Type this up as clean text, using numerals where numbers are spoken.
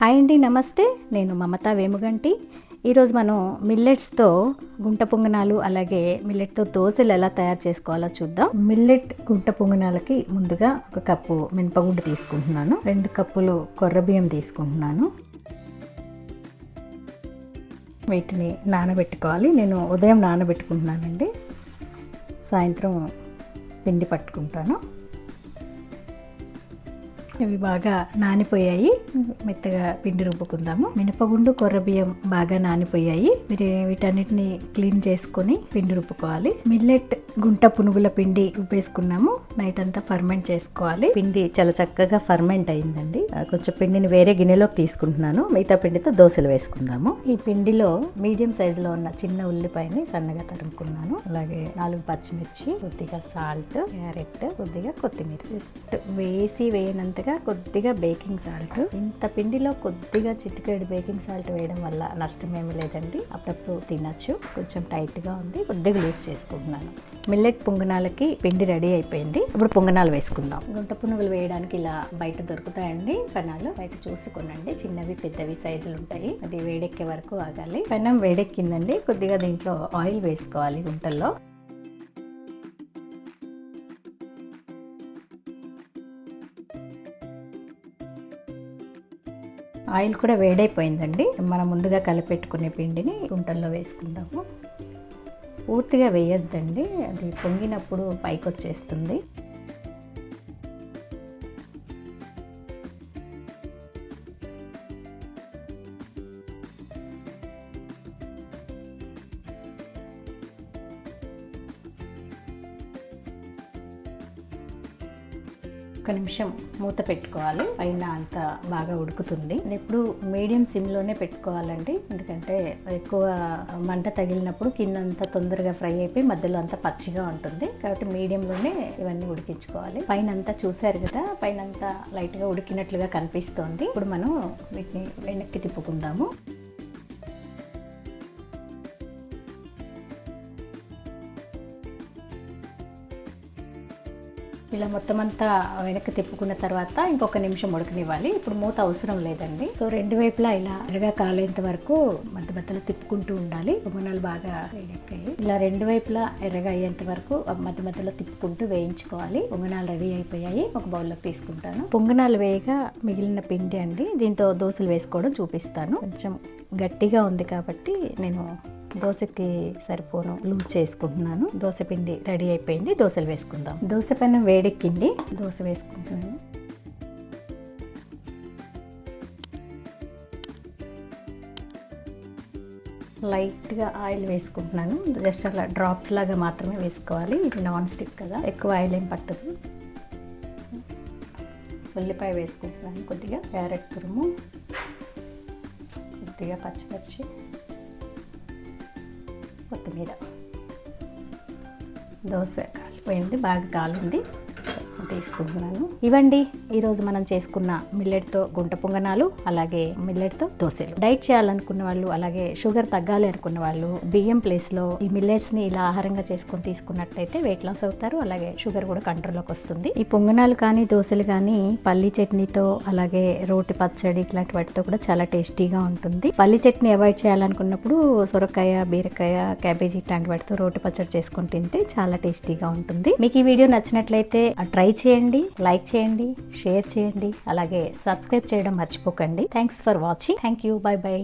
Hi అండి, నమస్తే. నేను మమతా వేముగంటి. ఈరోజు మనం మిల్లెట్స్తో గుంట పొంగనాలు అలాగే మిల్లెట్తో దోశలు ఎలా తయారు చేసుకోవాలో చూద్దాం. మిల్లెట్ గుంట పొంగనాలకి ముందుగా 1 కప్పు మినపగుండు తీసుకుంటున్నాను, 2 కప్పులు కొర్రబియ్యం తీసుకుంటున్నాను. వీటిని నానబెట్టుకోవాలి. నేను ఉదయం నానబెట్టుకుంటున్నానండి, సాయంత్రం పిండి పట్టుకుంటాను. ఇవి బాగా నానిపోయాయి, మెత్తగా పిండి రుబ్బుకుందాము. మినపగుండు కొర్రబియ్యం బాగా నానిపోయాయి. మీరు వీటన్నిటిని క్లీన్ చేసుకొని పిండి రుబ్బుకోవాలి. మిల్లెట్ గుంట పునుగుల పిండి రుబ్బేసుకున్నాము. నైట్ అంతా ఫర్మెంట్ చేసుకోవాలి. పిండి చాలా చక్కగా ఫర్మెంట్ అయిందండి. కొంచెం పిండిని వేరే గిన్నెలోకి తీసుకుంటున్నాను. మిగతా పిండితో దోశలు వేసుకుందాము. ఈ పిండిలో మీడియం సైజులో ఉన్న చిన్న ఉల్లిపాయని సన్నగా తరుముకున్నాను. అలాగే 4 పచ్చిమిర్చి, కొద్దిగా సాల్ట్, క్యారెట్, కొద్దిగా కొత్తిమీర. జస్ట్ వేయనంతగా కొద్దిగా బేకింగ్ సాల్ట్. ఇంత పిండిలో కొద్దిగా చిటికెడు బేకింగ్ సాల్ట్ వేయడం వల్ల నష్టం ఏమీ లేదండి. అప్పుడప్పుడు తినచ్చు. కొంచెం టైట్ గా ఉంది, కొద్దిగా లూజ్ చేసుకుంటున్నాను. మిల్లెట్ పొంగనాలకి పిండి రెడీ అయిపోయింది. ఇప్పుడు పొంగనాలు వేసుకుందాం. గుంట పునుగులు వేయడానికి ఇలా బయట దొరుకుతాయండి పెనాలు. బయట చూసుకునండి, చిన్నవి పెద్దవి సైజులు ఉంటాయి. అది వేడెక్కే వరకు ఆగాలి. పెనం వేడెక్కిందండి. కొద్దిగా దీంట్లో ఆయిల్ వేసుకోవాలి గుంటల్లో. ఆయిల్ కూడా వేడైపోయిందండి. మనం ముందుగా కలిపెట్టుకునే పిండిని గుంటల్లో వేసుకుందాము. పూర్తిగా వేయొద్దండి, అది పొంగినప్పుడు పైకి వచ్చేస్తుంది. ఒక నిమిషం మూత పెట్టుకోవాలి. పైన అంత బాగా ఉడుకుతుంది. ఎప్పుడు మీడియం సిమ్లోనే పెట్టుకోవాలండి, ఎందుకంటే ఎక్కువ మంట తగిలినప్పుడు కింద అంతా తొందరగా ఫ్రై అయిపోయి మధ్యలో అంతా పచ్చిగా ఉంటుంది. కాబట్టి మీడియంలోనే ఇవన్నీ ఉడికించుకోవాలి. పైన అంతా చూసారు కదా, పైన అంతా లైట్గా ఉడికినట్లుగా కనిపిస్తోంది. ఇప్పుడు మనం వీటిని వెనక్కి తిప్పుకుందాము. ఇలా మొత్తం అంతా వెనక్కి తిప్పుకున్న తర్వాత ఇంకొక నిమిషం ఉడకనివ్వాలి. ఇప్పుడు మూత అవసరం లేదండి. సో 2 వైపులా ఇలా ఎర్రగా కాలేంత వరకు మధ్య మధ్యలో తిప్పుకుంటూ ఉండాలి. పొంగనాలు బాగా వేడెక్కాయి. ఇలా 2 వైపులా ఎర్రగా అయ్యేంత వరకు మధ్య మధ్యలో తిప్పుకుంటూ వేయించుకోవాలి. పొంగనాలు రెడీ అయిపోయాయి. ఒక బౌల్లోకి తీసుకుంటాను. పొంగనాలు వేయగా మిగిలిన పిండి అండి, దీంతో దోశలు వేసుకోవడం చూపిస్తాను. కొంచెం గట్టిగా ఉంది కాబట్టి నేను దోశకి సరిపోను లూజ్ చేసుకుంటున్నాను. దోశ పిండి రెడీ అయిపోయింది. దోశలు వేసుకుందాం. దోశ పెనం వేడెక్కింది. దోశ వేసుకుంటున్నాను. లైట్గా ఆయిల్ వేసుకుంటున్నాను. జస్ట్ అలా డ్రాప్స్ లాగా మాత్రమే వేసుకోవాలి. ఇది నాన్ స్టిక్ కదా, ఎక్కువ ఆయిల్ ఏం పట్టదు. ఉల్లిపాయ వేసుకుంటున్నాను, కొద్దిగా క్యారెట్ తురుము, కొద్దిగా పచ్చిమిర్చి, కొత్తిమీర. దోశ కాలిపోయింది, బాగా కాలింది, తీసుకుంటున్నాను. ఇవండి ఈరోజు మనం చేసుకున్న మిల్లెట్తో గుంట పొంగనాలు అలాగే మిల్లెట్తో దోశలు. డైట్ చేయాలనుకున్న వాళ్ళు అలాగే షుగర్ తగ్గాలి అనుకున్న వాళ్ళు బియ్యం ప్లేస్లో ఈ మిల్లెట్స్ని ఇలా ఆహారంగా చేసుకొని తీసుకున్నట్లయితే వెయిట్ లాస్ అవుతారు. అలాగే షుగర్ కూడా కంట్రోల్లోకి వస్తుంది. ఈ పొంగనాలు కానీ దోశలు కానీ పల్లి చట్నీతో అలాగే రోటి పచ్చడి ఇట్లాంటి వాటితో కూడా చాలా టేస్టీగా ఉంటుంది. పల్లి చట్నీ అవాయిడ్ చేయాలనుకున్నప్పుడు సొరకాయ, బీరకాయ, క్యాబేజీ ఇట్లాంటి వాటితో రోటి పచ్చడి చేసుకొని తింటే చాలా టేస్టీగా ఉంటుంది. మీకు ఈ వీడియో నచ్చినట్లయితే ట్రై చేయండి, లైక్ చేయండి, షేర్ చేయండి, అలాగే సబ్స్క్రైబ్ చేయడం మర్చిపోకండి. Thanks for watching. Thank you. By by.